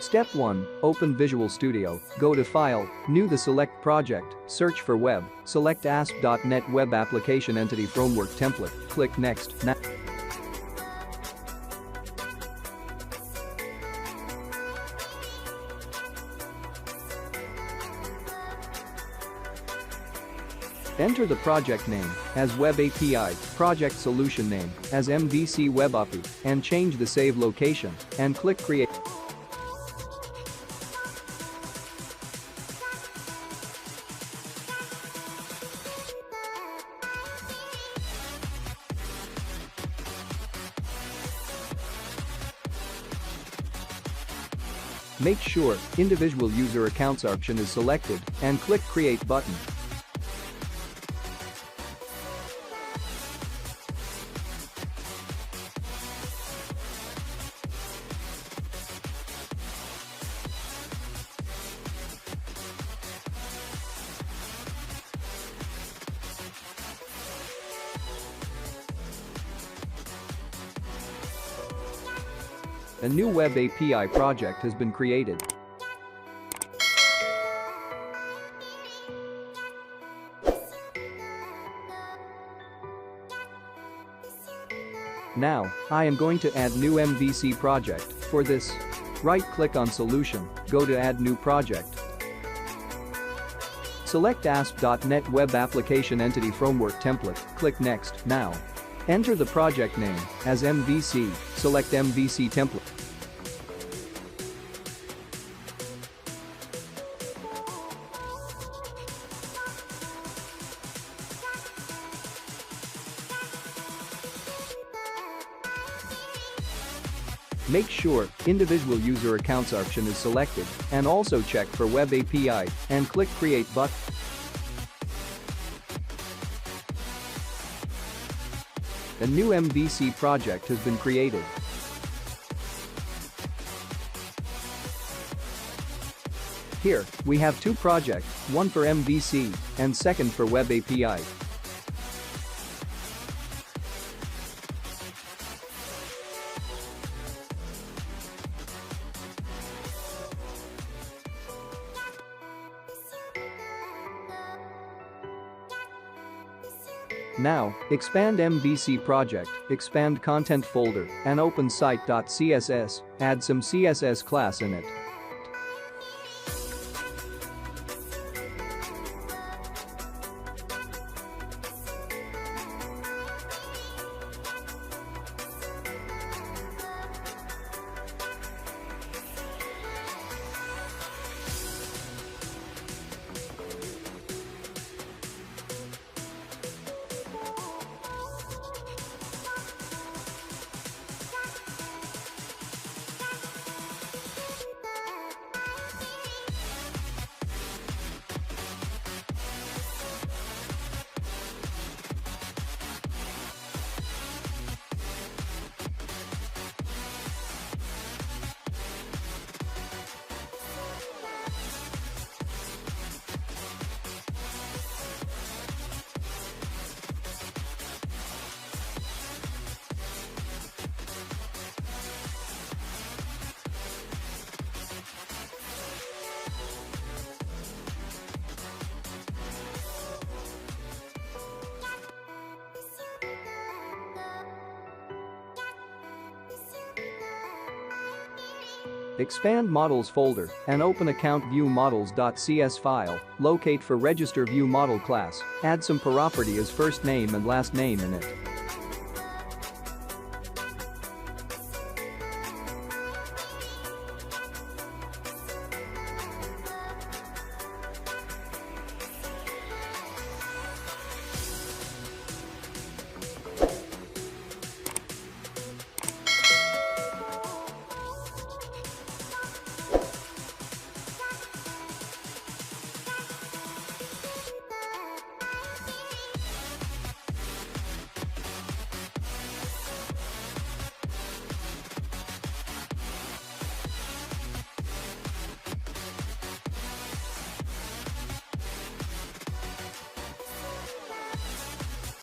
Step 1. Open Visual Studio, go to File, New the Select Project, search for Web, select ASP.NET Web Application Entity Framework Template, click Next. Now enter the project name as Web API, project solution name as MVC Web API, and change the save location, and click Create. Make sure Individual User Accounts option is selected and click Create button. A new Web API project has been created. Now, I am going to add new MVC project. For this, right-click on Solution, go to Add New Project. Select ASP.NET Web Application Entity Framework Template, click Next. Now, enter the project name as MVC, select MVC Template. Make sure Individual User Accounts option is selected and also check for Web API and click Create button. A new MVC project has been created. Here, we have two projects, one for MVC and second for Web API. Now, expand MVC project, expand content folder, and open site.css, add some CSS class in it. Expand Models folder and open account view models.cs file, locate for register view model class, add some property as first name and last name in it.